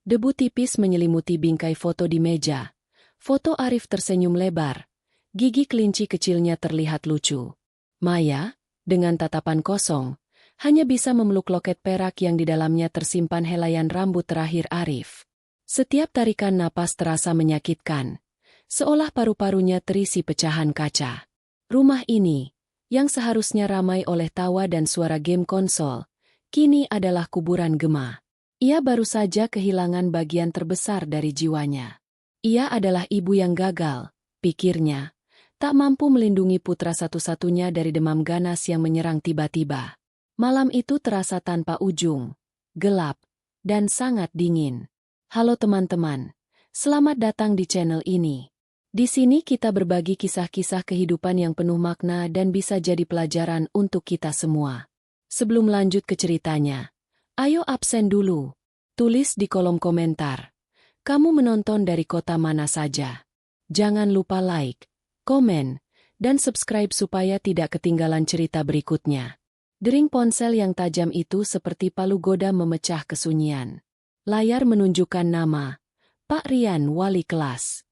Debu tipis menyelimuti bingkai foto di meja. Foto Arif tersenyum lebar. Gigi kelinci kecilnya terlihat lucu. Maya, dengan tatapan kosong, hanya bisa memeluk loket perak yang di dalamnya tersimpan helaian rambut terakhir Arif. Setiap tarikan napas terasa menyakitkan, seolah paru-parunya terisi pecahan kaca. Rumah ini, yang seharusnya ramai oleh tawa dan suara game konsol, kini adalah kuburan gema. Ia baru saja kehilangan bagian terbesar dari jiwanya. Ia adalah ibu yang gagal, pikirnya, tak mampu melindungi putra satu-satunya dari demam ganas yang menyerang tiba-tiba. Malam itu terasa tanpa ujung, gelap, dan sangat dingin. Halo teman-teman, selamat datang di channel ini. Di sini kita berbagi kisah-kisah kehidupan yang penuh makna dan bisa jadi pelajaran untuk kita semua. Sebelum lanjut ke ceritanya, ayo absen dulu. Tulis di kolom komentar. Kamu menonton dari kota mana saja? Jangan lupa like, komen, dan subscribe supaya tidak ketinggalan cerita berikutnya. Dering ponsel yang tajam itu seperti palu goda memecah kesunyian. Layar menunjukkan nama, Pak Rian, wali kelas.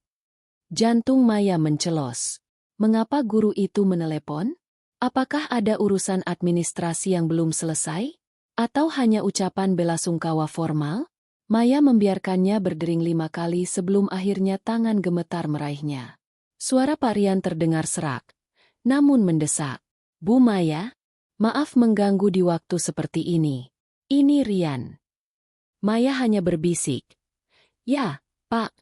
Jantung Maya mencelos. Mengapa guru itu menelepon? Apakah ada urusan administrasi yang belum selesai? Atau hanya ucapan bela sungkawa formal? Maya membiarkannya berdering 5 kali sebelum akhirnya tangan gemetar meraihnya. Suara Pak Rian terdengar serak, namun mendesak. Bu Maya, maaf mengganggu di waktu seperti ini. Ini Rian. Maya hanya berbisik. Ya, Pak.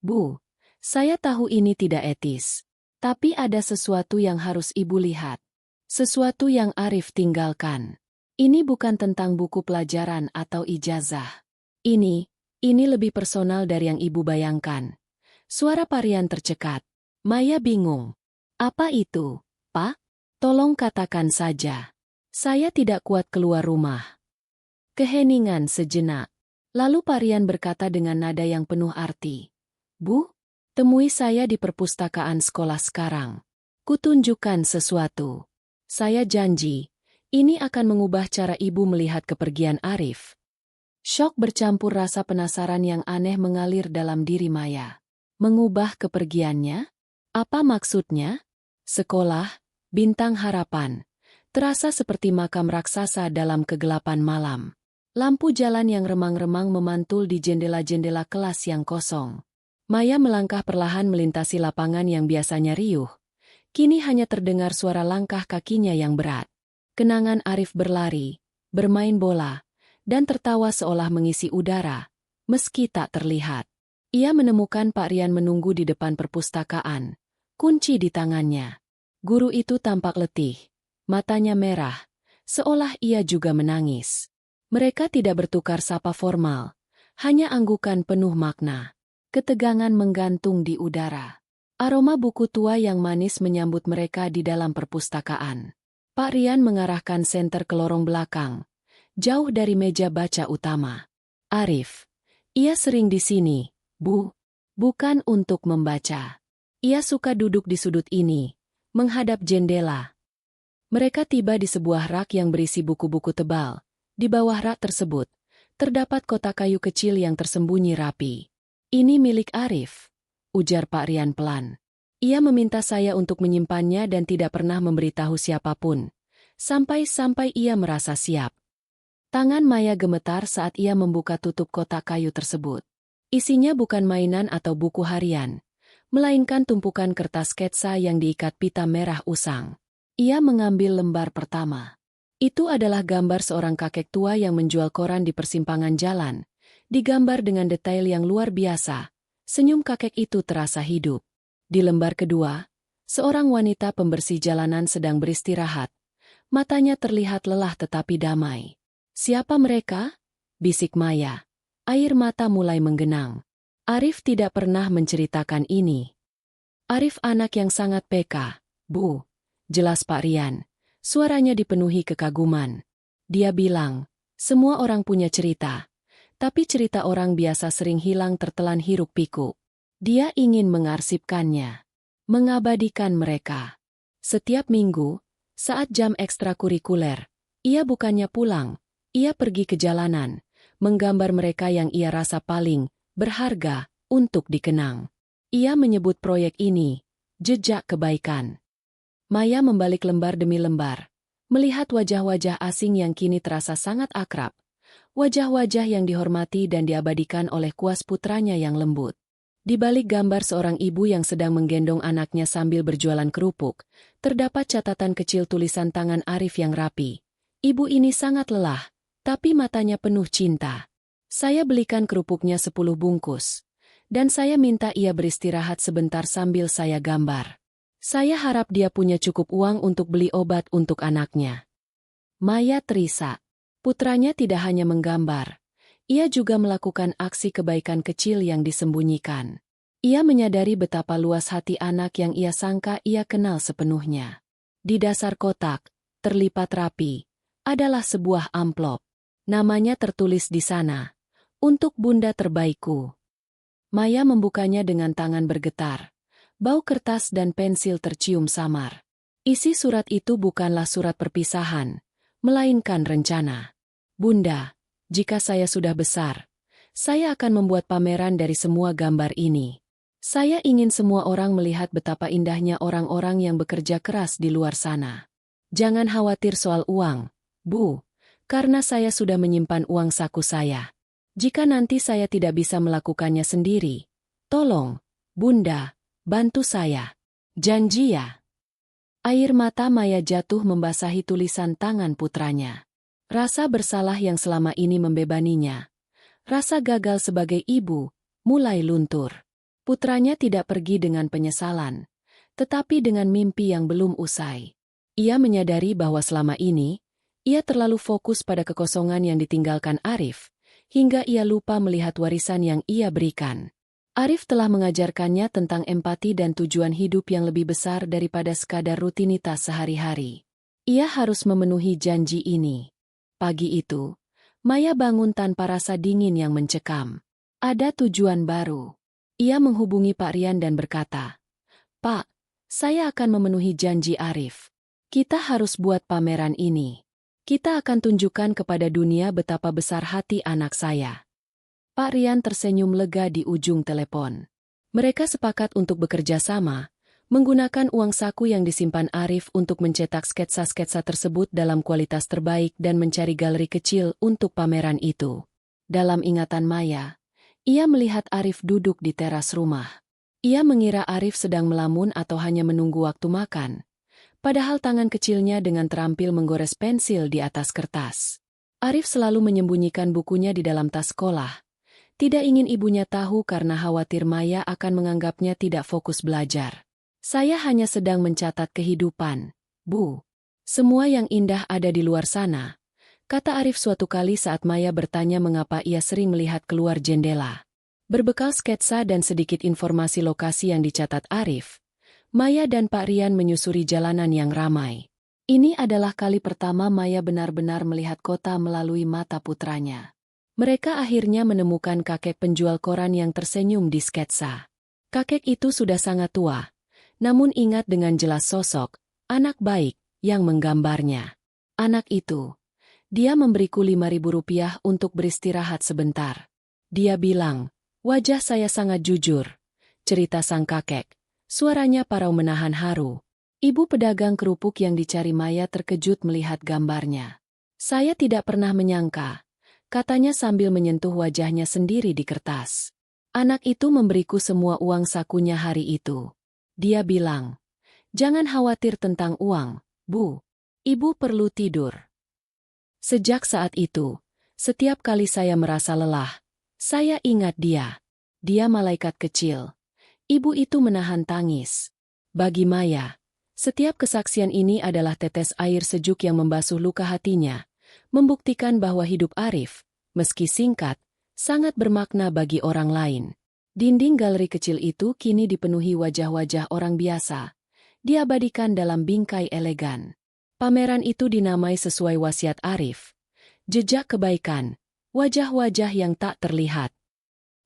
Bu, saya tahu ini tidak etis. Tapi ada sesuatu yang harus Ibu lihat. Sesuatu yang Arif tinggalkan. Ini bukan tentang buku pelajaran atau ijazah. Ini lebih personal dari yang Ibu bayangkan. Suara Pak Rian tercekat. Maya bingung. Apa itu, Pak? Tolong katakan saja. Saya tidak kuat keluar rumah. Keheningan sejenak. Lalu Pak Rian berkata dengan nada yang penuh arti. Bu, temui saya di perpustakaan sekolah sekarang. Kutunjukkan sesuatu. Saya janji. Ini akan mengubah cara Ibu melihat kepergian Arif. Syok bercampur rasa penasaran yang aneh mengalir dalam diri Maya. Mengubah kepergiannya? Apa maksudnya? Sekolah, bintang harapan. Terasa seperti makam raksasa dalam kegelapan malam. Lampu jalan yang remang-remang memantul di jendela-jendela kelas yang kosong. Maya melangkah perlahan melintasi lapangan yang biasanya riuh. Kini hanya terdengar suara langkah kakinya yang berat. Kenangan Arif berlari, bermain bola, dan tertawa seolah mengisi udara, meski tak terlihat. Ia menemukan Pak Rian menunggu di depan perpustakaan, kunci di tangannya. Guru itu tampak letih, matanya merah, seolah ia juga menangis. Mereka tidak bertukar sapa formal, hanya anggukan penuh makna. Ketegangan menggantung di udara. Aroma buku tua yang manis menyambut mereka di dalam perpustakaan. Pak Rian mengarahkan senter ke lorong belakang, jauh dari meja baca utama. Arif, ia sering di sini, Bu. Bukan untuk membaca. Ia suka duduk di sudut ini, menghadap jendela. Mereka tiba di sebuah rak yang berisi buku-buku tebal. Di bawah rak tersebut, terdapat kotak kayu kecil yang tersembunyi rapi. Ini milik Arif, ujar Pak Rian pelan. Ia meminta saya untuk menyimpannya dan tidak pernah memberitahu siapapun. Sampai ia merasa siap. Tangan Maya gemetar saat ia membuka tutup kotak kayu tersebut. Isinya bukan mainan atau buku harian, melainkan tumpukan kertas sketsa yang diikat pita merah usang. Ia mengambil lembar pertama. Itu adalah gambar seorang kakek tua yang menjual koran di persimpangan jalan. Digambar dengan detail yang luar biasa. Senyum kakek itu terasa hidup. Di lembar kedua, seorang wanita pembersih jalanan sedang beristirahat. Matanya terlihat lelah tetapi damai. Siapa mereka? Bisik Maya. Air mata mulai menggenang. Arif tidak pernah menceritakan ini. Arif anak yang sangat peka, Bu. Jelas Pak Rian. Suaranya dipenuhi kekaguman. Dia bilang, semua orang punya cerita. Tapi cerita orang biasa sering hilang tertelan hiruk-pikuk. Dia ingin mengarsipkannya. Mengabadikan mereka. Setiap minggu, saat jam ekstrakurikuler, ia bukannya pulang. Ia pergi ke jalanan, menggambar mereka yang ia rasa paling berharga untuk dikenang. Ia menyebut proyek ini jejak kebaikan. Maya membalik lembar demi lembar, melihat wajah-wajah asing yang kini terasa sangat akrab, wajah-wajah yang dihormati dan diabadikan oleh kuas putranya yang lembut. Di balik gambar seorang ibu yang sedang menggendong anaknya sambil berjualan kerupuk, terdapat catatan kecil tulisan tangan Arif yang rapi. Ibu ini sangat lelah, tapi matanya penuh cinta. Saya belikan kerupuknya 10 bungkus. Dan saya minta ia beristirahat sebentar sambil saya gambar. Saya harap dia punya cukup uang untuk beli obat untuk anaknya. Maya terisak. Putranya tidak hanya menggambar. Ia juga melakukan aksi kebaikan kecil yang disembunyikan. Ia menyadari betapa luas hati anak yang ia sangka ia kenal sepenuhnya. Di dasar kotak, terlipat rapi, adalah sebuah amplop. Namanya tertulis di sana, "Untuk Bunda terbaikku." Maya membukanya dengan tangan bergetar. Bau kertas dan pensil tercium samar. Isi surat itu bukanlah surat perpisahan, melainkan rencana. "Bunda, jika saya sudah besar, saya akan membuat pameran dari semua gambar ini. Saya ingin semua orang melihat betapa indahnya orang-orang yang bekerja keras di luar sana. Jangan khawatir soal uang, Bu, karena saya sudah menyimpan uang saku saya. Jika nanti saya tidak bisa melakukannya sendiri, tolong, Bunda, bantu saya. Janji ya." Air mata Maya jatuh membasahi tulisan tangan putranya. Rasa bersalah yang selama ini membebaninya, rasa gagal sebagai ibu, mulai luntur. Putranya tidak pergi dengan penyesalan, tetapi dengan mimpi yang belum usai. Ia menyadari bahwa selama ini, ia terlalu fokus pada kekosongan yang ditinggalkan Arif, hingga ia lupa melihat warisan yang ia berikan. Arif telah mengajarkannya tentang empati dan tujuan hidup yang lebih besar daripada sekadar rutinitas sehari-hari. Ia harus memenuhi janji ini. Pagi itu, Maya bangun tanpa rasa dingin yang mencekam. Ada tujuan baru. Ia menghubungi Pak Rian dan berkata, "Pak, saya akan memenuhi janji Arif. Kita harus buat pameran ini. Kita akan tunjukkan kepada dunia betapa besar hati anak saya." Pak Rian tersenyum lega di ujung telepon. Mereka sepakat untuk bekerja sama, menggunakan uang saku yang disimpan Arif untuk mencetak sketsa-sketsa tersebut dalam kualitas terbaik dan mencari galeri kecil untuk pameran itu. Dalam ingatan Maya, ia melihat Arif duduk di teras rumah. Ia mengira Arif sedang melamun atau hanya menunggu waktu makan, padahal tangan kecilnya dengan terampil menggores pensil di atas kertas. Arif selalu menyembunyikan bukunya di dalam tas sekolah. Tidak ingin ibunya tahu karena khawatir Maya akan menganggapnya tidak fokus belajar. "Saya hanya sedang mencatat kehidupan, Bu. Semua yang indah ada di luar sana," kata Arif suatu kali saat Maya bertanya mengapa ia sering melihat keluar jendela. Berbekal sketsa dan sedikit informasi lokasi yang dicatat Arif, Maya dan Pak Rian menyusuri jalanan yang ramai. Ini adalah kali pertama Maya benar-benar melihat kota melalui mata putranya. Mereka akhirnya menemukan kakek penjual koran yang tersenyum di sketsa. Kakek itu sudah sangat tua, namun ingat dengan jelas sosok anak baik yang menggambarnya. Anak itu, dia memberiku 5.000 rupiah untuk beristirahat sebentar. Dia bilang, "Wajah saya sangat jujur," cerita sang kakek. Suaranya parau menahan haru. Ibu pedagang kerupuk yang dicari Maya terkejut melihat gambarnya. "Saya tidak pernah menyangka," katanya sambil menyentuh wajahnya sendiri di kertas. "Anak itu memberiku semua uang sakunya hari itu. Dia bilang, 'Jangan khawatir tentang uang, Bu. Ibu perlu tidur.'" Sejak saat itu, setiap kali saya merasa lelah, saya ingat dia. Dia malaikat kecil. Ibu itu menahan tangis. Bagi Maya, setiap kesaksian ini adalah tetes air sejuk yang membasuh luka hatinya, membuktikan bahwa hidup Arif, meski singkat, sangat bermakna bagi orang lain. Dinding galeri kecil itu kini dipenuhi wajah-wajah orang biasa, diabadikan dalam bingkai elegan. Pameran itu dinamai sesuai wasiat Arif. Jejak kebaikan, wajah-wajah yang tak terlihat.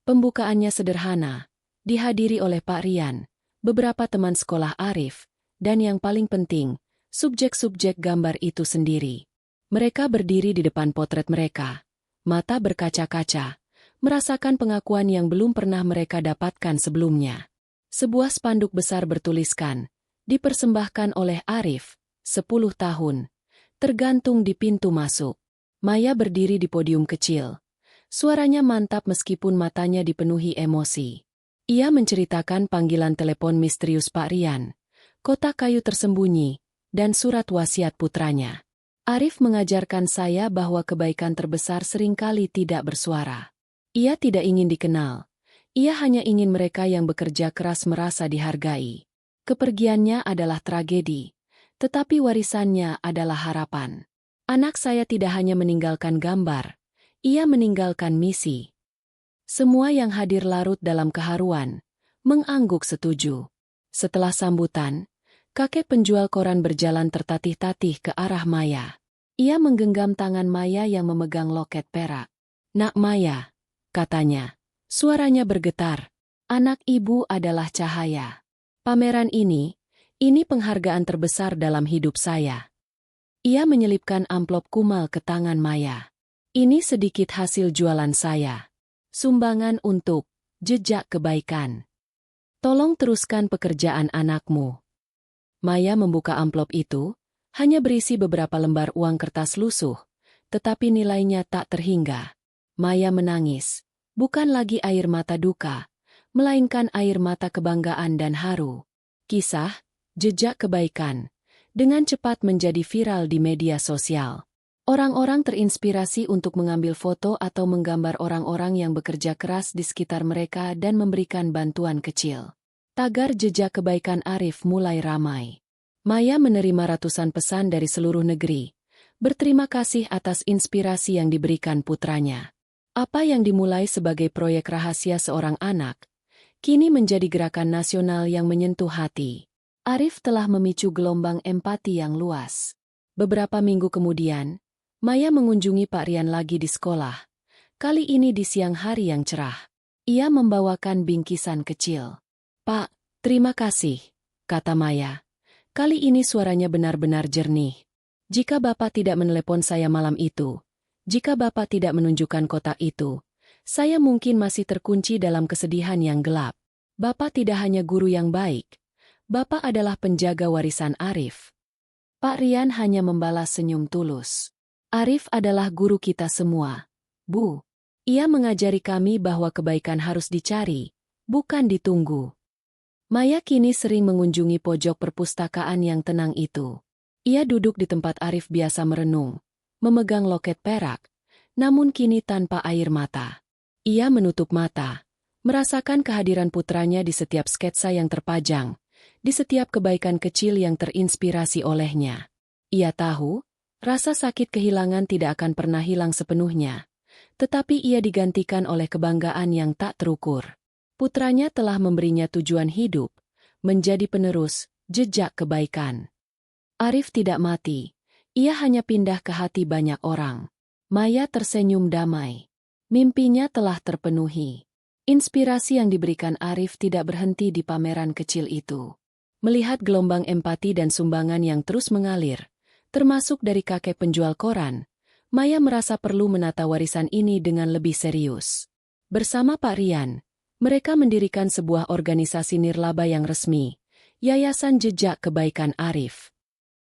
Pembukaannya sederhana, dihadiri oleh Pak Rian, beberapa teman sekolah Arif, dan yang paling penting, subjek-subjek gambar itu sendiri. Mereka berdiri di depan potret mereka, mata berkaca-kaca, merasakan pengakuan yang belum pernah mereka dapatkan sebelumnya. Sebuah spanduk besar bertuliskan, dipersembahkan oleh Arif, 10 tahun, tergantung di pintu masuk. Maya berdiri di podium kecil. Suaranya mantap meskipun matanya dipenuhi emosi. Ia menceritakan panggilan telepon misterius Pak Rian, kotak kayu tersembunyi, dan surat wasiat putranya. Arif mengajarkan saya bahwa kebaikan terbesar seringkali tidak bersuara. Ia tidak ingin dikenal. Ia hanya ingin mereka yang bekerja keras merasa dihargai. Kepergiannya adalah tragedi, tetapi warisannya adalah harapan. Anak saya tidak hanya meninggalkan gambar, ia meninggalkan misi. Semua yang hadir larut dalam keharuan, mengangguk setuju. Setelah sambutan, kakek penjual koran berjalan tertatih-tatih ke arah Maya. Ia menggenggam tangan Maya yang memegang loket perak. "Nak Maya," katanya. Suaranya bergetar. "Anak ibu adalah cahaya. Pameran ini penghargaan terbesar dalam hidup saya." Ia menyelipkan amplop kumal ke tangan Maya. "Ini sedikit hasil jualan saya. Sumbangan untuk jejak kebaikan. Tolong teruskan pekerjaan anakmu." Maya membuka amplop itu, hanya berisi beberapa lembar uang kertas lusuh, tetapi nilainya tak terhingga. Maya menangis, bukan lagi air mata duka, melainkan air mata kebanggaan dan haru. Kisah, jejak kebaikan, dengan cepat menjadi viral di media sosial. Orang-orang terinspirasi untuk mengambil foto atau menggambar orang-orang yang bekerja keras di sekitar mereka dan memberikan bantuan kecil. Tagar jejak kebaikan Arif mulai ramai. Maya menerima ratusan pesan dari seluruh negeri. Berterima kasih atas inspirasi yang diberikan putranya. Apa yang dimulai sebagai proyek rahasia seorang anak, kini menjadi gerakan nasional yang menyentuh hati. Arif telah memicu gelombang empati yang luas. Beberapa minggu kemudian, Maya mengunjungi Pak Rian lagi di sekolah. Kali ini di siang hari yang cerah. Ia membawakan bingkisan kecil. "Pak, terima kasih," kata Maya. Kali ini suaranya benar-benar jernih. "Jika Bapak tidak menelepon saya malam itu, jika Bapak tidak menunjukkan kotak itu, saya mungkin masih terkunci dalam kesedihan yang gelap. Bapak tidak hanya guru yang baik, Bapak adalah penjaga warisan Arif." Pak Rian hanya membalas senyum tulus. "Arif adalah guru kita semua, Bu. Ia mengajari kami bahwa kebaikan harus dicari, bukan ditunggu." Maya kini sering mengunjungi pojok perpustakaan yang tenang itu. Ia duduk di tempat Arif biasa merenung, memegang loket perak, namun kini tanpa air mata. Ia menutup mata, merasakan kehadiran putranya di setiap sketsa yang terpajang, di setiap kebaikan kecil yang terinspirasi olehnya. Ia tahu, rasa sakit kehilangan tidak akan pernah hilang sepenuhnya, tetapi ia digantikan oleh kebanggaan yang tak terukur. Putranya telah memberinya tujuan hidup, menjadi penerus jejak kebaikan. Arif tidak mati, ia hanya pindah ke hati banyak orang. Maya tersenyum damai. Mimpinya telah terpenuhi. Inspirasi yang diberikan Arif tidak berhenti di pameran kecil itu. Melihat gelombang empati dan sumbangan yang terus mengalir, termasuk dari kakek penjual koran, Maya merasa perlu menata warisan ini dengan lebih serius. Bersama Pak Rian, mereka mendirikan sebuah organisasi nirlaba yang resmi, Yayasan Jejak Kebaikan Arif.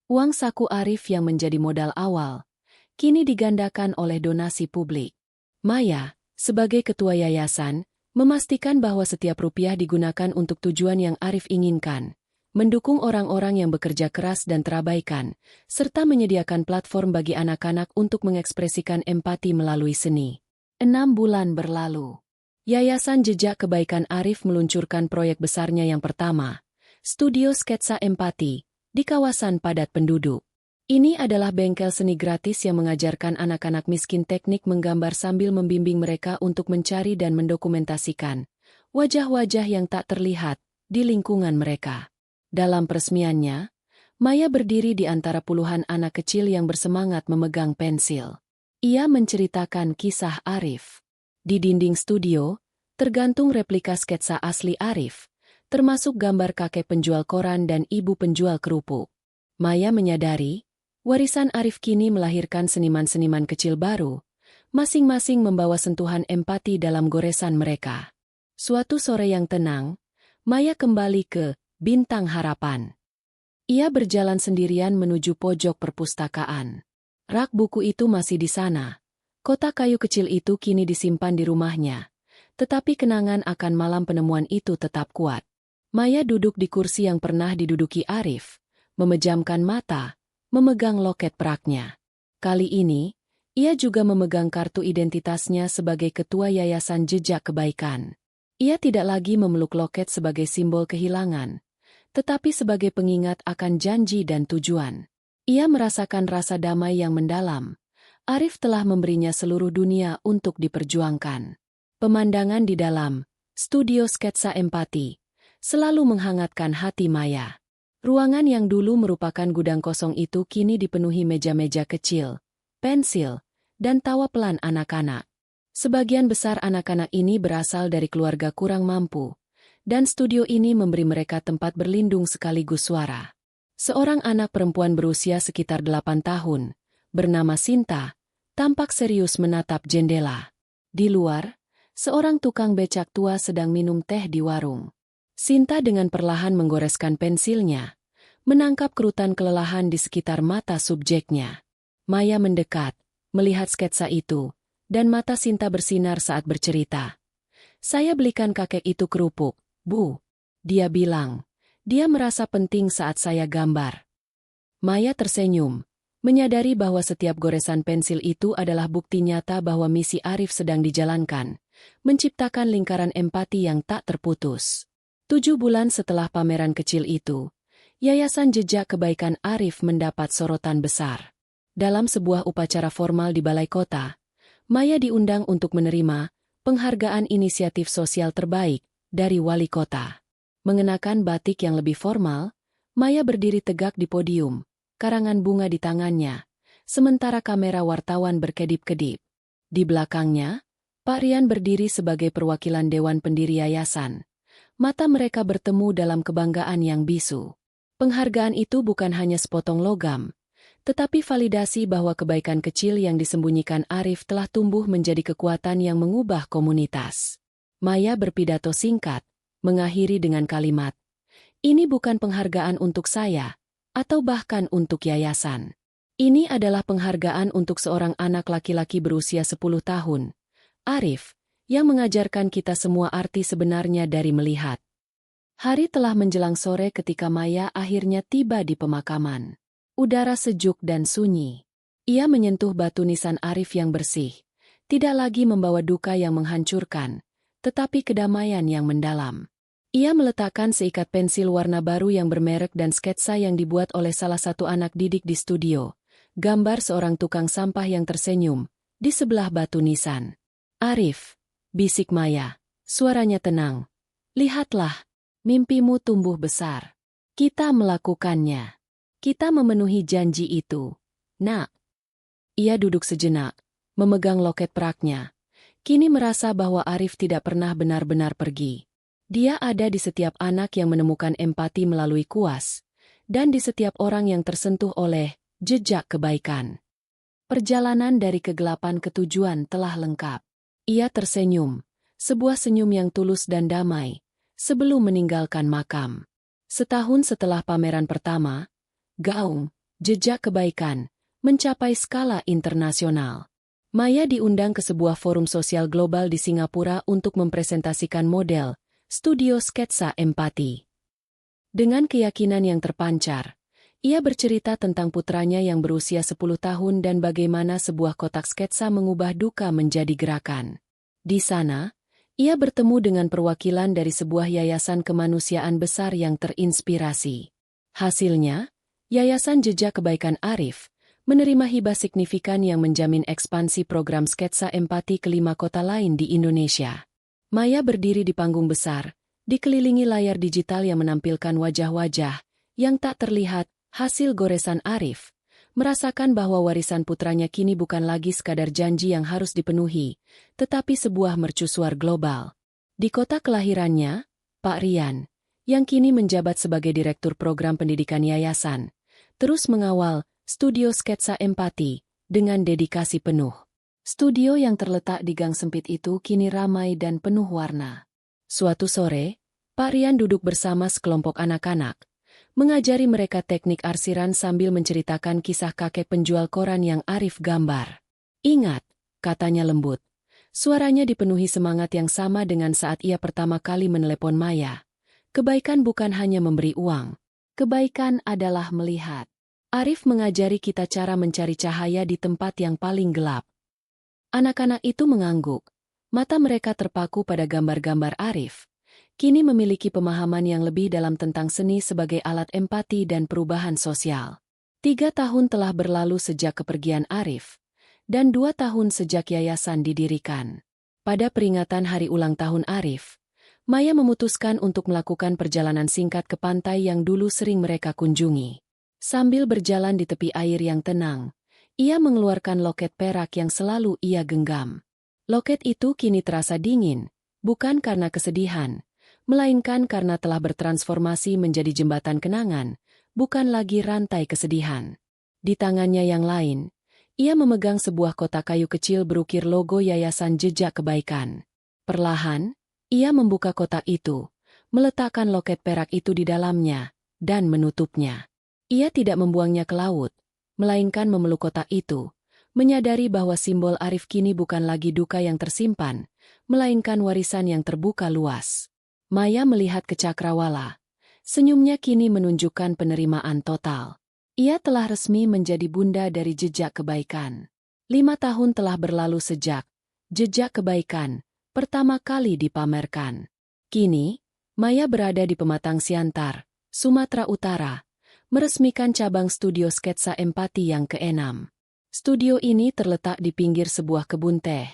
Uang saku Arif yang menjadi modal awal, kini digandakan oleh donasi publik. Maya, sebagai ketua yayasan, memastikan bahwa setiap rupiah digunakan untuk tujuan yang Arif inginkan, mendukung orang-orang yang bekerja keras dan terabaikan, serta menyediakan platform bagi anak-anak untuk mengekspresikan empati melalui seni. 6 bulan berlalu. Yayasan Jejak Kebaikan Arif meluncurkan proyek besarnya yang pertama, Studio Sketsa Empati, di kawasan padat penduduk. Ini adalah bengkel seni gratis yang mengajarkan anak-anak miskin teknik menggambar sambil membimbing mereka untuk mencari dan mendokumentasikan wajah-wajah yang tak terlihat di lingkungan mereka. Dalam peresmiannya, Maya berdiri di antara puluhan anak kecil yang bersemangat memegang pensil. Ia menceritakan kisah Arif. Di dinding studio, tergantung replika sketsa asli Arif, termasuk gambar kakek penjual koran dan ibu penjual kerupuk. Maya menyadari, warisan Arif kini melahirkan seniman-seniman kecil baru, masing-masing membawa sentuhan empati dalam goresan mereka. Suatu sore yang tenang, Maya kembali ke Bintang Harapan. Ia berjalan sendirian menuju pojok perpustakaan. Rak buku itu masih di sana. Kotak kayu kecil itu kini disimpan di rumahnya. Tetapi kenangan akan malam penemuan itu tetap kuat. Maya duduk di kursi yang pernah diduduki Arif, memejamkan mata, memegang loket peraknya. Kali ini, ia juga memegang kartu identitasnya sebagai ketua Yayasan Jejak Kebaikan. Ia tidak lagi memeluk loket sebagai simbol kehilangan, tetapi sebagai pengingat akan janji dan tujuan. Ia merasakan rasa damai yang mendalam. Arif telah memberinya seluruh dunia untuk diperjuangkan. Pemandangan di dalam studio sketsa empati selalu menghangatkan hati Maya. Ruangan yang dulu merupakan gudang kosong itu kini dipenuhi meja-meja kecil, pensil, dan tawa pelan anak-anak. Sebagian besar anak-anak ini berasal dari keluarga kurang mampu, dan studio ini memberi mereka tempat berlindung sekaligus suara. Seorang anak perempuan berusia sekitar 8 tahun, bernama Sinta, tampak serius menatap jendela. Di luar, seorang tukang becak tua sedang minum teh di warung. Sinta dengan perlahan menggoreskan pensilnya, menangkap kerutan kelelahan di sekitar mata subjeknya. Maya mendekat, melihat sketsa itu, dan mata Sinta bersinar saat bercerita. "Saya belikan kakek itu kerupuk, Bu," dia bilang. "Dia merasa penting saat saya gambar." Maya tersenyum, menyadari bahwa setiap goresan pensil itu adalah bukti nyata bahwa misi Arif sedang dijalankan, menciptakan lingkaran empati yang tak terputus. 7 bulan setelah pameran kecil itu, Yayasan Jejak Kebaikan Arif mendapat sorotan besar. Dalam sebuah upacara formal di Balai Kota, Maya diundang untuk menerima penghargaan inisiatif sosial terbaik dari Wali Kota. Mengenakan batik yang lebih formal, Maya berdiri tegak di podium, karangan bunga di tangannya, sementara kamera wartawan berkedip-kedip. Di belakangnya, Pak Rian berdiri sebagai perwakilan Dewan Pendiri Yayasan. Mata mereka bertemu dalam kebanggaan yang bisu. Penghargaan itu bukan hanya sepotong logam, tetapi validasi bahwa kebaikan kecil yang disembunyikan Arif telah tumbuh menjadi kekuatan yang mengubah komunitas. Maya berpidato singkat, mengakhiri dengan kalimat, "Ini bukan penghargaan untuk saya, atau bahkan untuk yayasan. Ini adalah penghargaan untuk seorang anak laki-laki berusia 10 tahun, Arif, yang mengajarkan kita semua arti sebenarnya dari melihat." Hari telah menjelang sore ketika Maya akhirnya tiba di pemakaman. Udara sejuk dan sunyi. Ia menyentuh batu nisan Arif yang bersih, tidak lagi membawa duka yang menghancurkan, tetapi kedamaian yang mendalam. Ia meletakkan seikat pensil warna baru yang bermerek dan sketsa yang dibuat oleh salah satu anak didik di studio, gambar seorang tukang sampah yang tersenyum, di sebelah batu nisan. "Arif," bisik Maya, suaranya tenang. "Lihatlah, mimpimu tumbuh besar. Kita melakukannya. Kita memenuhi janji itu, Nak." Ia duduk sejenak, memegang loket peraknya. Kini merasa bahwa Arif tidak pernah benar-benar pergi. Dia ada di setiap anak yang menemukan empati melalui kuas, dan di setiap orang yang tersentuh oleh jejak kebaikan. Perjalanan dari kegelapan ke tujuan telah lengkap. Ia tersenyum, sebuah senyum yang tulus dan damai, sebelum meninggalkan makam. Setahun setelah pameran pertama, Gaung, Jejak Kebaikan, mencapai skala internasional. Maya diundang ke sebuah forum sosial global di Singapura untuk mempresentasikan model studio sketsa empati. Dengan keyakinan yang terpancar, ia bercerita tentang putranya yang berusia 10 tahun dan bagaimana sebuah kotak sketsa mengubah duka menjadi gerakan. Di sana, ia bertemu dengan perwakilan dari sebuah yayasan kemanusiaan besar yang terinspirasi. Hasilnya, Yayasan Jejak Kebaikan Arif menerima hibah signifikan yang menjamin ekspansi program sketsa empati ke 5 kota lain di Indonesia. Maya berdiri di panggung besar, dikelilingi layar digital yang menampilkan wajah-wajah yang tak terlihat, hasil goresan Arif, merasakan bahwa warisan putranya kini bukan lagi sekadar janji yang harus dipenuhi, tetapi sebuah mercusuar global. Di kota kelahirannya, Pak Rian, yang kini menjabat sebagai Direktur Program Pendidikan Yayasan, terus mengawal studio sketsa empati dengan dedikasi penuh. Studio yang terletak di gang sempit itu kini ramai dan penuh warna. Suatu sore, Pak Rian duduk bersama sekelompok anak-anak, mengajari mereka teknik arsiran sambil menceritakan kisah kakek penjual koran yang arif gambar. Ingat, katanya lembut. Suaranya dipenuhi semangat yang sama dengan saat ia pertama kali menelepon Maya. Kebaikan bukan hanya memberi uang. Kebaikan adalah melihat. Arif mengajari kita cara mencari cahaya di tempat yang paling gelap. Anak-anak itu mengangguk. Mata mereka terpaku pada gambar-gambar Arif. Kini memiliki pemahaman yang lebih dalam tentang seni sebagai alat empati dan perubahan sosial. 3 tahun telah berlalu sejak kepergian Arif, dan 2 tahun sejak yayasan didirikan. Pada peringatan hari ulang tahun Arif, Maya memutuskan untuk melakukan perjalanan singkat ke pantai yang dulu sering mereka kunjungi. Sambil berjalan di tepi air yang tenang, ia mengeluarkan loket perak yang selalu ia genggam. Loket itu kini terasa dingin, bukan karena kesedihan, melainkan karena telah bertransformasi menjadi jembatan kenangan, bukan lagi rantai kesedihan. Di tangannya yang lain, ia memegang sebuah kotak kayu kecil berukir logo Yayasan Jejak Kebaikan. Perlahan, ia membuka kotak itu, meletakkan loket perak itu di dalamnya, dan menutupnya. Ia tidak membuangnya ke laut, melainkan memeluk kotak itu, menyadari bahwa simbol Arif kini bukan lagi duka yang tersimpan, melainkan warisan yang terbuka luas. Maya melihat ke Cakrawala. Senyumnya kini menunjukkan penerimaan total. Ia telah resmi menjadi bunda dari Jejak Kebaikan. 5 tahun telah berlalu sejak Jejak Kebaikan pertama kali dipamerkan. Kini, Maya berada di Pematang Siantar, Sumatera Utara, meresmikan cabang studio sketsa empati yang ke-6. Studio ini terletak di pinggir sebuah kebun teh,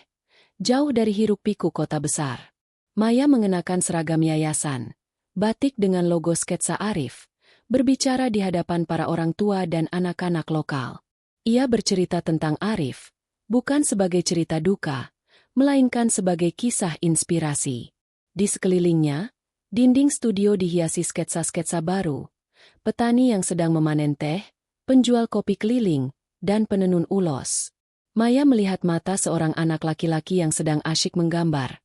jauh dari hiruk-pikuk kota besar. Maya mengenakan seragam yayasan, batik dengan logo sketsa Arif, berbicara di hadapan para orang tua dan anak-anak lokal. Ia bercerita tentang Arif, bukan sebagai cerita duka, melainkan sebagai kisah inspirasi. Di sekelilingnya, dinding studio dihiasi sketsa-sketsa baru, petani yang sedang memanen teh, penjual kopi keliling, dan penenun ulos. Maya melihat mata seorang anak laki-laki yang sedang asyik menggambar.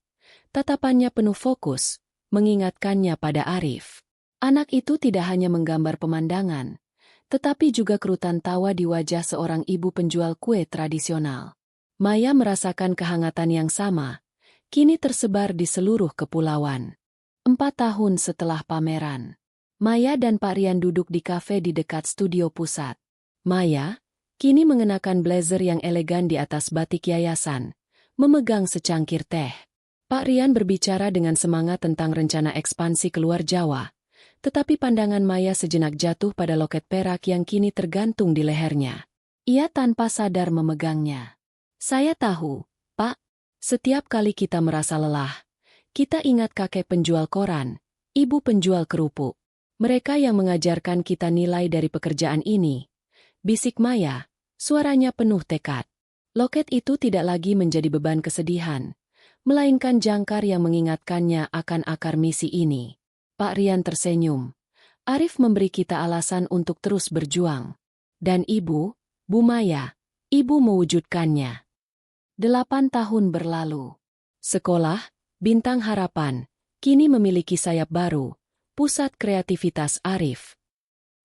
Tatapannya penuh fokus, mengingatkannya pada Arif. Anak itu tidak hanya menggambar pemandangan, tetapi juga kerutan tawa di wajah seorang ibu penjual kue tradisional. Maya merasakan kehangatan yang sama, kini tersebar di seluruh kepulauan. 4 tahun setelah pameran, Maya dan Pak Rian duduk di kafe di dekat studio pusat. Maya, kini mengenakan blazer yang elegan di atas batik yayasan, memegang secangkir teh. Pak Rian berbicara dengan semangat tentang rencana ekspansi keluar Jawa, tetapi pandangan Maya sejenak jatuh pada loket perak yang kini tergantung di lehernya. Ia tanpa sadar memegangnya. Saya tahu, Pak, setiap kali kita merasa lelah, kita ingat kakek penjual koran, ibu penjual kerupuk. Mereka yang mengajarkan kita nilai dari pekerjaan ini. Bisik Maya, suaranya penuh tekad. Loket itu tidak lagi menjadi beban kesedihan, melainkan jangkar yang mengingatkannya akan akar misi ini. Pak Rian tersenyum. Arif memberi kita alasan untuk terus berjuang. Dan ibu, Bu Maya, ibu mewujudkannya. 8 tahun berlalu. Sekolah, Bintang Harapan, kini memiliki sayap baru. Pusat Kreativitas Arif.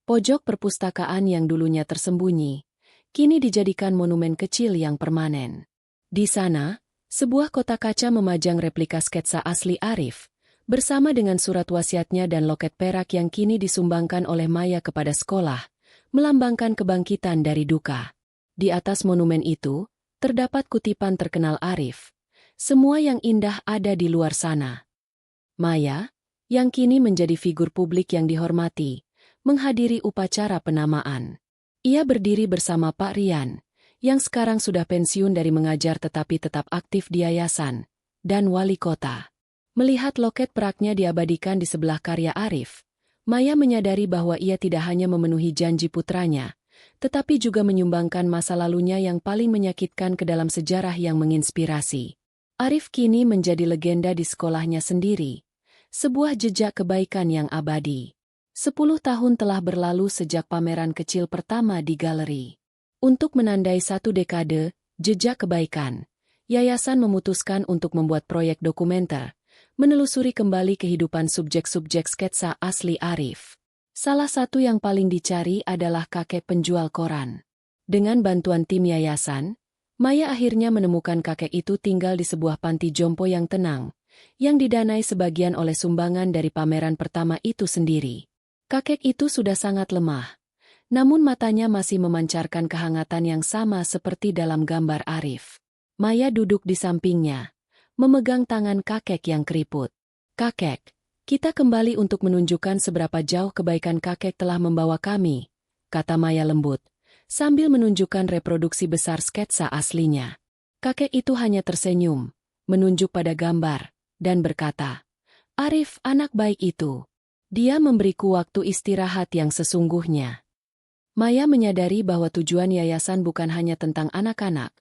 Pojok perpustakaan yang dulunya tersembunyi, kini dijadikan monumen kecil yang permanen. Di sana, sebuah kotak kaca memajang replika sketsa asli Arif, bersama dengan surat wasiatnya dan loket perak yang kini disumbangkan oleh Maya kepada sekolah, melambangkan kebangkitan dari duka. Di atas monumen itu, terdapat kutipan terkenal Arif. Semua yang indah ada di luar sana. Maya, yang kini menjadi figur publik yang dihormati, menghadiri upacara penamaan. Ia berdiri bersama Pak Rian, yang sekarang sudah pensiun dari mengajar tetapi tetap aktif di yayasan, dan wali kota. Melihat loket peraknya diabadikan di sebelah karya Arif, Maya menyadari bahwa ia tidak hanya memenuhi janji putranya, tetapi juga menyumbangkan masa lalunya yang paling menyakitkan ke dalam sejarah yang menginspirasi. Arif kini menjadi legenda di sekolahnya sendiri. Sebuah jejak kebaikan yang abadi. 10 tahun telah berlalu sejak pameran kecil pertama di galeri. Untuk menandai 1 dekade, jejak kebaikan, yayasan memutuskan untuk membuat proyek dokumenter, menelusuri kembali kehidupan subjek-subjek sketsa asli Arif. Salah satu yang paling dicari adalah kakek penjual koran. Dengan bantuan tim yayasan, Maya akhirnya menemukan kakek itu tinggal di sebuah panti jompo yang tenang, yang didanai sebagian oleh sumbangan dari pameran pertama itu sendiri. Kakek itu sudah sangat lemah, namun matanya masih memancarkan kehangatan yang sama seperti dalam gambar Arif. Maya duduk di sampingnya, memegang tangan kakek yang keriput. "Kakek, kita kembali untuk menunjukkan seberapa jauh kebaikan kakek telah membawa kami," kata Maya lembut, sambil menunjukkan reproduksi besar sketsa aslinya. Kakek itu hanya tersenyum, menunjuk pada gambar, dan berkata, "Arif, anak baik itu. Dia memberiku waktu istirahat yang sesungguhnya." Maya menyadari bahwa tujuan yayasan bukan hanya tentang anak-anak,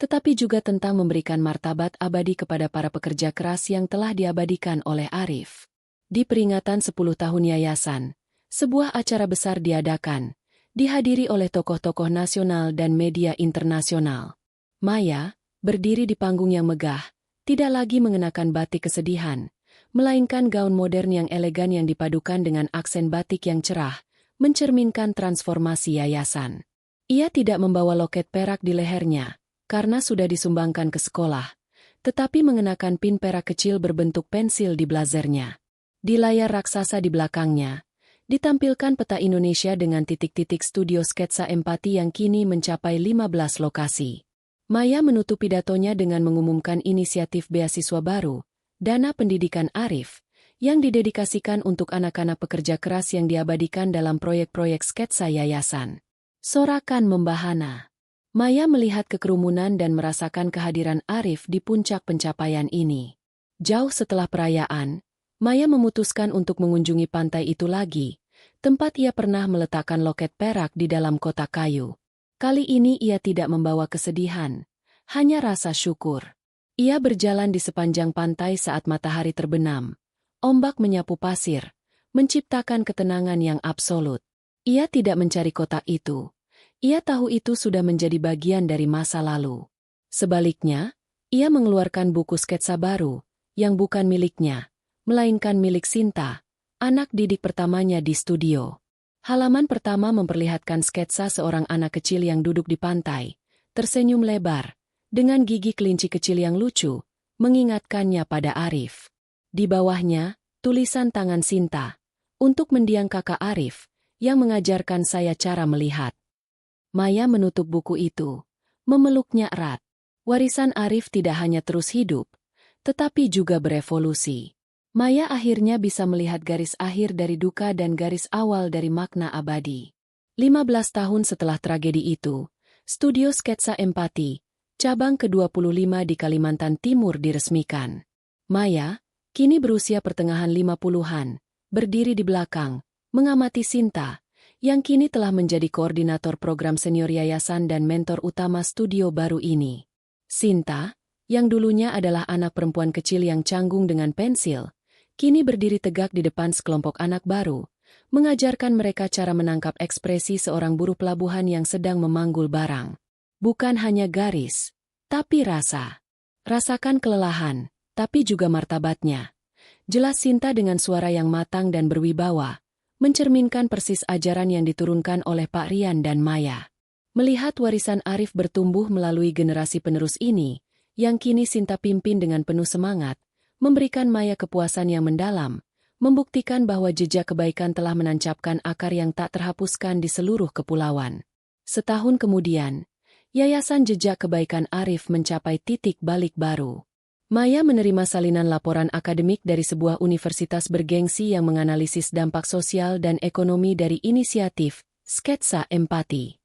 tetapi juga tentang memberikan martabat abadi kepada para pekerja keras yang telah diabadikan oleh Arif. Di peringatan 10 tahun yayasan, sebuah acara besar diadakan, dihadiri oleh tokoh-tokoh nasional dan media internasional. Maya, berdiri di panggung yang megah, tidak lagi mengenakan batik kesedihan, melainkan gaun modern yang elegan yang dipadukan dengan aksen batik yang cerah, mencerminkan transformasi yayasan. Ia tidak membawa loket perak di lehernya, karena sudah disumbangkan ke sekolah, tetapi mengenakan pin perak kecil berbentuk pensil di blazernya. Di layar raksasa di belakangnya, ditampilkan peta Indonesia dengan titik-titik studio sketsa empati yang kini mencapai 15 lokasi. Maya menutup pidatonya dengan mengumumkan inisiatif beasiswa baru, Dana Pendidikan Arif, yang didedikasikan untuk anak-anak pekerja keras yang diabadikan dalam proyek-proyek sketsa yayasan. Sorakan membahana. Maya melihat kekerumunan dan merasakan kehadiran Arif di puncak pencapaian ini. Jauh setelah perayaan, Maya memutuskan untuk mengunjungi pantai itu lagi, tempat ia pernah meletakkan loket perak di dalam kotak kayu. Kali ini ia tidak membawa kesedihan, hanya rasa syukur. Ia berjalan di sepanjang pantai saat matahari terbenam. Ombak menyapu pasir, menciptakan ketenangan yang absolut. Ia tidak mencari kotak itu. Ia tahu itu sudah menjadi bagian dari masa lalu. Sebaliknya, ia mengeluarkan buku sketsa baru, yang bukan miliknya, melainkan milik Sinta, anak didik pertamanya di studio. Halaman pertama memperlihatkan sketsa seorang anak kecil yang duduk di pantai, tersenyum lebar, dengan gigi kelinci kecil yang lucu, mengingatkannya pada Arif. Di bawahnya, tulisan tangan Sinta, "Untuk mendiang kakak Arif, yang mengajarkan saya cara melihat." Maya menutup buku itu, memeluknya erat. Warisan Arif tidak hanya terus hidup, tetapi juga berevolusi. Maya akhirnya bisa melihat garis akhir dari duka dan garis awal dari makna abadi. 15 tahun setelah tragedi itu, Studio Sketsa Empati, cabang ke-25 di Kalimantan Timur diresmikan. Maya, kini berusia pertengahan 50-an, berdiri di belakang, mengamati Sinta, yang kini telah menjadi koordinator program senior yayasan dan mentor utama studio baru ini. Sinta, yang dulunya adalah anak perempuan kecil yang canggung dengan pensil, kini berdiri tegak di depan sekelompok anak baru, mengajarkan mereka cara menangkap ekspresi seorang buruh pelabuhan yang sedang memanggul barang. Bukan hanya garis, tapi rasa. Rasakan kelelahan, tapi juga martabatnya. Jelas Sinta dengan suara yang matang dan berwibawa, mencerminkan persis ajaran yang diturunkan oleh Pak Rian dan Maya. Melihat warisan Arif bertumbuh melalui generasi penerus ini, yang kini Sinta pimpin dengan penuh semangat, memberikan Maya kepuasan yang mendalam, membuktikan bahwa jejak kebaikan telah menancapkan akar yang tak terhapuskan di seluruh kepulauan. Setahun kemudian, Yayasan Jejak Kebaikan Arif mencapai titik balik baru. Maya menerima salinan laporan akademik dari sebuah universitas bergengsi yang menganalisis dampak sosial dan ekonomi dari inisiatif Sketsa Empati.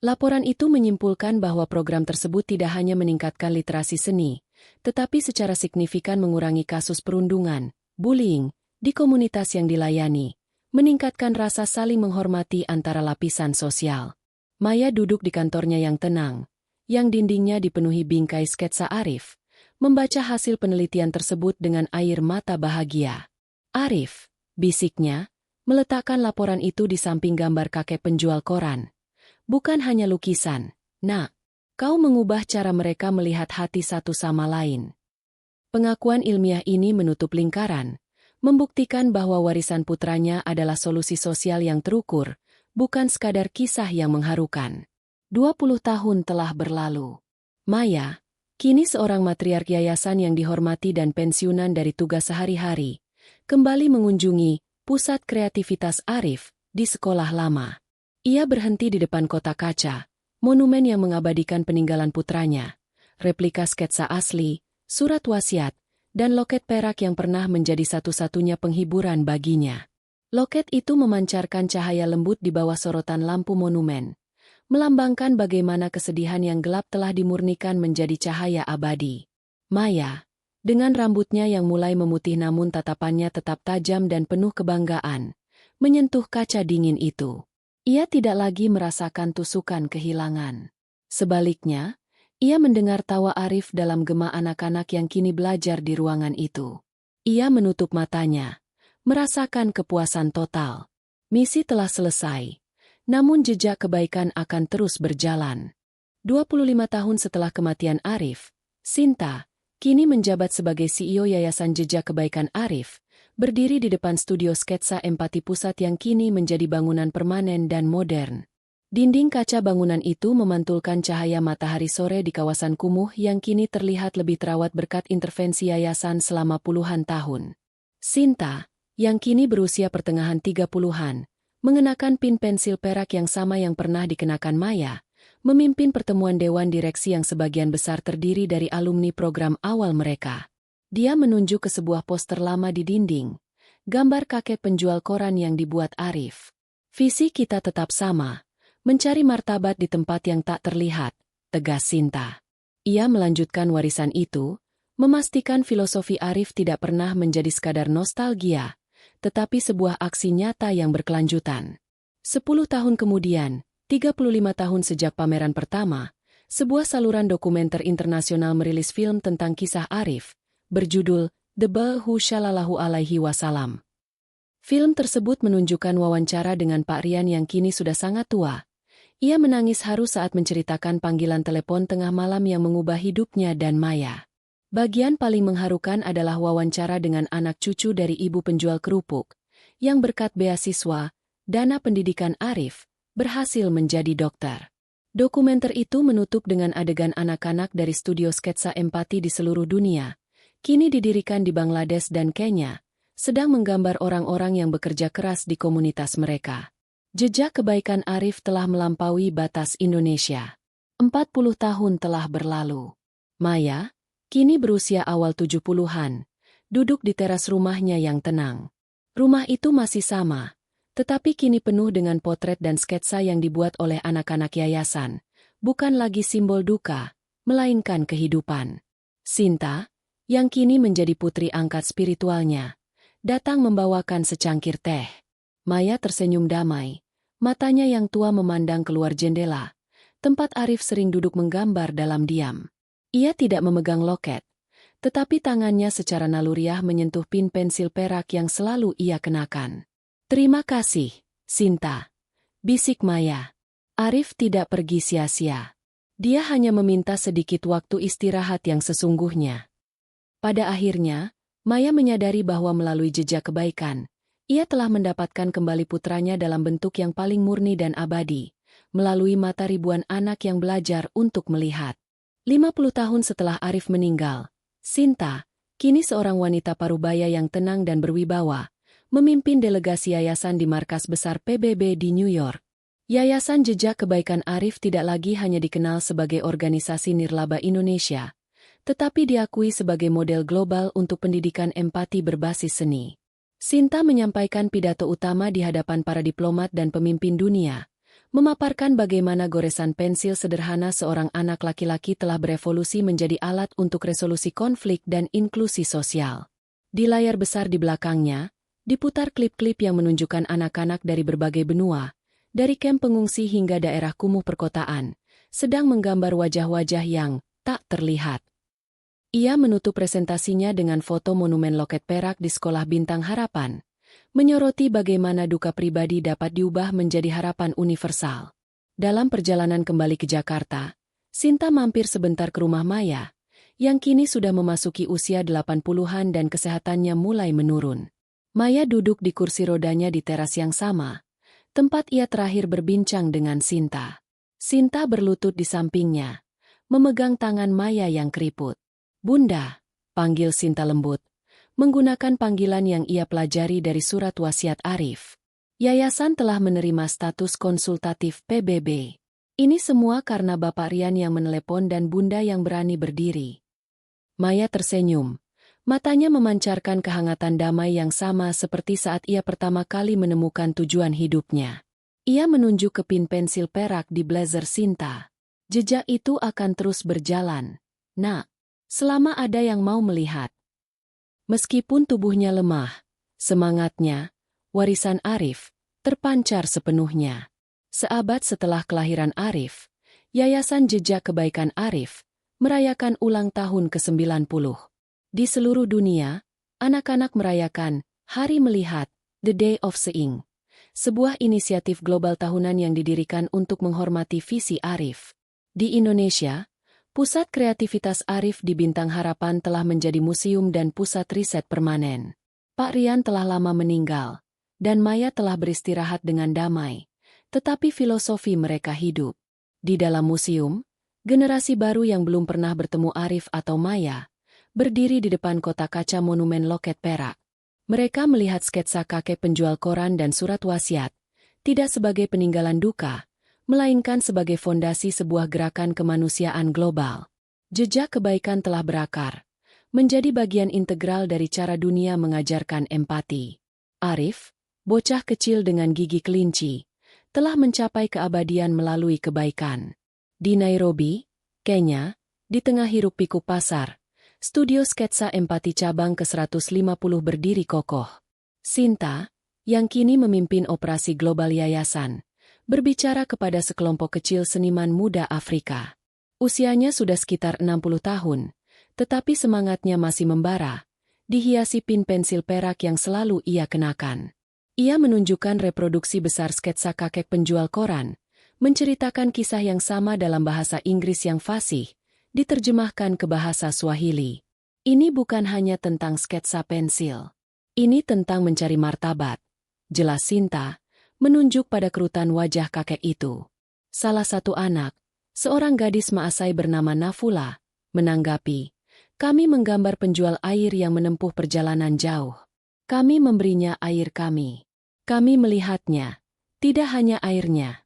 Laporan itu menyimpulkan bahwa program tersebut tidak hanya meningkatkan literasi seni, tetapi secara signifikan mengurangi kasus perundungan, bullying, di komunitas yang dilayani, meningkatkan rasa saling menghormati antara lapisan sosial. Maya duduk di kantornya yang tenang, yang dindingnya dipenuhi bingkai sketsa Arif, membaca hasil penelitian tersebut dengan air mata bahagia. "Arif," bisiknya, meletakkan laporan itu di samping gambar kakek penjual koran. "Bukan hanya lukisan, Nak. Kau mengubah cara mereka melihat hati satu sama lain. Pengakuan ilmiah ini menutup lingkaran, membuktikan bahwa warisan putranya adalah solusi sosial yang terukur, bukan sekadar kisah yang mengharukan. 20 tahun telah berlalu. Maya, kini seorang matriark yayasan yang dihormati dan pensiunan dari tugas sehari-hari, kembali mengunjungi pusat kreativitas Arif di sekolah lama. Ia berhenti di depan kotak kaca, monumen yang mengabadikan peninggalan putranya, replika sketsa asli, surat wasiat, dan loket perak yang pernah menjadi satu-satunya penghiburan baginya. Loket itu memancarkan cahaya lembut di bawah sorotan lampu monumen, melambangkan bagaimana kesedihan yang gelap telah dimurnikan menjadi cahaya abadi. Maya, dengan rambutnya yang mulai memutih namun tatapannya tetap tajam dan penuh kebanggaan, menyentuh kaca dingin itu. Ia tidak lagi merasakan tusukan kehilangan. Sebaliknya, ia mendengar tawa Arif dalam gema anak-anak yang kini belajar di ruangan itu. Ia menutup matanya, merasakan kepuasan total. Misi telah selesai. Namun jejak kebaikan akan terus berjalan. 25 tahun setelah kematian Arif, Sinta, kini menjabat sebagai CEO Yayasan Jejak Kebaikan Arif, berdiri di depan studio sketsa Empati Pusat yang kini menjadi bangunan permanen dan modern. Dinding kaca bangunan itu memantulkan cahaya matahari sore di kawasan kumuh yang kini terlihat lebih terawat berkat intervensi yayasan selama puluhan tahun. Sinta, yang kini berusia pertengahan 30-an, mengenakan pin pensil perak yang sama yang pernah dikenakan Maya, memimpin pertemuan dewan direksi yang sebagian besar terdiri dari alumni program awal mereka. Dia menunjuk ke sebuah poster lama di dinding, gambar kakek penjual koran yang dibuat Arif. Visi kita tetap sama, mencari martabat di tempat yang tak terlihat, tegas Sinta. Ia melanjutkan warisan itu, memastikan filosofi Arif tidak pernah menjadi sekadar nostalgia, tetapi sebuah aksi nyata yang berkelanjutan. 10 tahun kemudian, 35 tahun sejak pameran pertama, sebuah saluran dokumenter internasional merilis film tentang kisah Arif, berjudul The Bahu Shallallahu Alaihi Wasallam. Film tersebut menunjukkan wawancara dengan Pak Rian yang kini sudah sangat tua. Ia menangis haru saat menceritakan panggilan telepon tengah malam yang mengubah hidupnya dan Maya. Bagian paling mengharukan adalah wawancara dengan anak cucu dari ibu penjual kerupuk, yang berkat beasiswa, dana pendidikan Arif, berhasil menjadi dokter. Dokumenter itu menutup dengan adegan anak-anak dari studio sketsa empati di seluruh dunia, kini didirikan di Bangladesh dan Kenya, sedang menggambar orang-orang yang bekerja keras di komunitas mereka. Jejak kebaikan Arif telah melampaui batas Indonesia. 40 tahun telah berlalu. Maya, kini berusia awal 70-an, duduk di teras rumahnya yang tenang. Rumah itu masih sama, tetapi kini penuh dengan potret dan sketsa yang dibuat oleh anak-anak yayasan, bukan lagi simbol duka, melainkan kehidupan. Sinta, yang kini menjadi putri angkat spiritualnya, datang membawakan secangkir teh. Maya tersenyum damai, matanya yang tua memandang keluar jendela, tempat Arif sering duduk menggambar dalam diam. Ia tidak memegang loket, tetapi tangannya secara naluriah menyentuh pin pensil perak yang selalu ia kenakan. Terima kasih, Sinta, bisik Maya. Arif tidak pergi sia-sia. Dia hanya meminta sedikit waktu istirahat yang sesungguhnya. Pada akhirnya, Maya menyadari bahwa melalui jejak kebaikan, ia telah mendapatkan kembali putranya dalam bentuk yang paling murni dan abadi, melalui mata ribuan anak yang belajar untuk melihat. 50 tahun setelah Arif meninggal, Sinta, kini seorang wanita parubaya yang tenang dan berwibawa, memimpin delegasi yayasan di markas besar PBB di New York. Yayasan Jejak Kebaikan Arif tidak lagi hanya dikenal sebagai organisasi nirlaba Indonesia, tetapi diakui sebagai model global untuk pendidikan empati berbasis seni. Sinta menyampaikan pidato utama di hadapan para diplomat dan pemimpin dunia, memaparkan bagaimana goresan pensil sederhana seorang anak laki-laki telah berevolusi menjadi alat untuk resolusi konflik dan inklusi sosial. Di layar besar di belakangnya, diputar klip-klip yang menunjukkan anak-anak dari berbagai benua, dari kamp pengungsi hingga daerah kumuh perkotaan, sedang menggambar wajah-wajah yang tak terlihat. Ia menutup presentasinya dengan foto monumen loket perak di Sekolah Bintang Harapan, menyoroti bagaimana duka pribadi dapat diubah menjadi harapan universal. Dalam perjalanan kembali ke Jakarta, Sinta mampir sebentar ke rumah Maya, yang kini sudah memasuki usia 80-an dan kesehatannya mulai menurun. Maya duduk di kursi rodanya di teras yang sama, tempat ia terakhir berbincang dengan Sinta. Sinta berlutut di sampingnya, memegang tangan Maya yang keriput. "Bunda," panggil Sinta lembut, menggunakan panggilan yang ia pelajari dari surat wasiat Arif. Yayasan telah menerima status konsultatif PBB. Ini semua karena Bapak Rian yang menelepon dan Bunda yang berani berdiri. Maya tersenyum. Matanya memancarkan kehangatan damai yang sama seperti saat ia pertama kali menemukan tujuan hidupnya. Ia menunjuk ke pin pensil perak di blazer Sinta. "Jejak itu akan terus berjalan, Nak, selama ada yang mau melihat." Meskipun tubuhnya lemah, semangatnya, warisan Arif, terpancar sepenuhnya. Seabad setelah kelahiran Arif, Yayasan Jejak Kebaikan Arif merayakan ulang tahun ke-90. Di seluruh dunia, anak-anak merayakan Hari Melihat, The Day of Seeing, sebuah inisiatif global tahunan yang didirikan untuk menghormati visi Arif. Di Indonesia, Pusat Kreativitas Arif di Bintang Harapan telah menjadi museum dan pusat riset permanen. Pak Rian telah lama meninggal, dan Maya telah beristirahat dengan damai, tetapi filosofi mereka hidup. Di dalam museum, generasi baru yang belum pernah bertemu Arif atau Maya berdiri di depan kotak kaca monumen loket perak. Mereka melihat sketsa kakek penjual koran dan surat wasiat, tidak sebagai peninggalan duka, melainkan sebagai fondasi sebuah gerakan kemanusiaan global. Jejak kebaikan telah berakar, menjadi bagian integral dari cara dunia mengajarkan empati. Arif, bocah kecil dengan gigi kelinci, telah mencapai keabadian melalui kebaikan. Di Nairobi, Kenya, di tengah hiruk-pikuk pasar, studio sketsa empati cabang ke-150 berdiri kokoh. Sinta, yang kini memimpin operasi global yayasan, berbicara kepada sekelompok kecil seniman muda Afrika. Usianya sudah sekitar 60 tahun, tetapi semangatnya masih membara, dihiasi pin pensil perak yang selalu ia kenakan. Ia menunjukkan reproduksi besar sketsa kakek penjual koran, menceritakan kisah yang sama dalam bahasa Inggris yang fasih, diterjemahkan ke bahasa Swahili. Ini bukan hanya tentang sketsa pensil. Ini tentang mencari martabat, jelas Sinta, menunjuk pada kerutan wajah kakek itu. Salah satu anak, seorang gadis Maasai bernama Nafula, menanggapi, "Kami menggambar penjual air yang menempuh perjalanan jauh. Kami memberinya air kami. Kami melihatnya, tidak hanya airnya."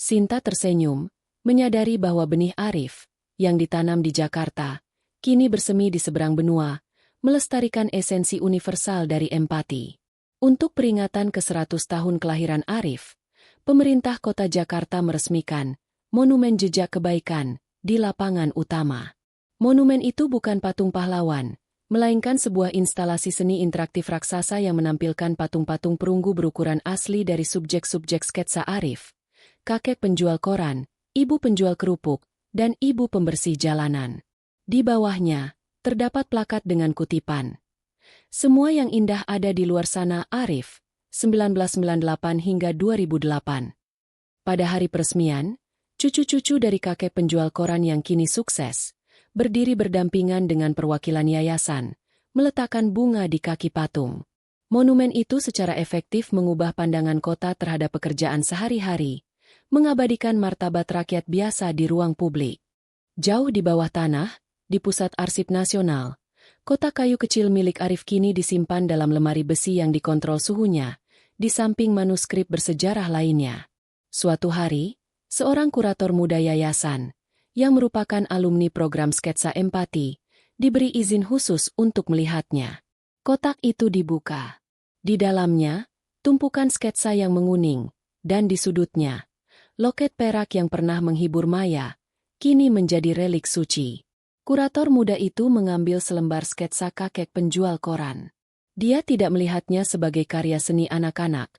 Sinta tersenyum, menyadari bahwa benih Arif, yang ditanam di Jakarta, kini bersemi di seberang benua, melestarikan esensi universal dari empati. Untuk peringatan ke-100 tahun kelahiran Arif, pemerintah kota Jakarta meresmikan Monumen Jejak Kebaikan di lapangan utama. Monumen itu bukan patung pahlawan, melainkan sebuah instalasi seni interaktif raksasa yang menampilkan patung-patung perunggu berukuran asli dari subjek-subjek sketsa Arif, kakek penjual koran, ibu penjual kerupuk, dan ibu pembersih jalanan. Di bawahnya, terdapat plakat dengan kutipan, "Semua yang indah ada di luar sana Arif, 1998 hingga 2008. Pada hari peresmian, cucu-cucu dari kakek penjual koran yang kini sukses, berdiri berdampingan dengan perwakilan yayasan, meletakkan bunga di kaki patung. Monumen itu secara efektif mengubah pandangan kota terhadap pekerjaan sehari-hari, mengabadikan martabat rakyat biasa di ruang publik. Jauh di bawah tanah, di pusat arsip nasional, kotak kayu kecil milik Arif kini disimpan dalam lemari besi yang dikontrol suhunya, di samping manuskrip bersejarah lainnya. Suatu hari, seorang kurator muda yayasan, yang merupakan alumni program sketsa empati, diberi izin khusus untuk melihatnya. Kotak itu dibuka. Di dalamnya, tumpukan sketsa yang menguning, dan di sudutnya, loket perak yang pernah menghibur Maya, kini menjadi relik suci. Kurator muda itu mengambil selembar sketsa kakek penjual koran. Dia tidak melihatnya sebagai karya seni anak-anak,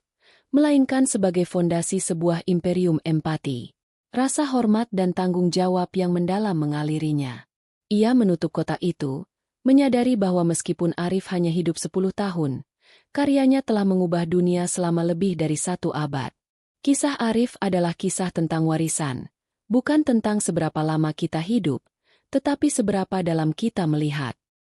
melainkan sebagai fondasi sebuah imperium empati. Rasa hormat dan tanggung jawab yang mendalam mengalirinya. Ia menutup kotak itu, menyadari bahwa meskipun Arif hanya hidup 10 tahun, karyanya telah mengubah dunia selama lebih dari 1 abad. Kisah Arif adalah kisah tentang warisan, Bukan tentang seberapa lama kita hidup, tetapi seberapa dalam kita melihat.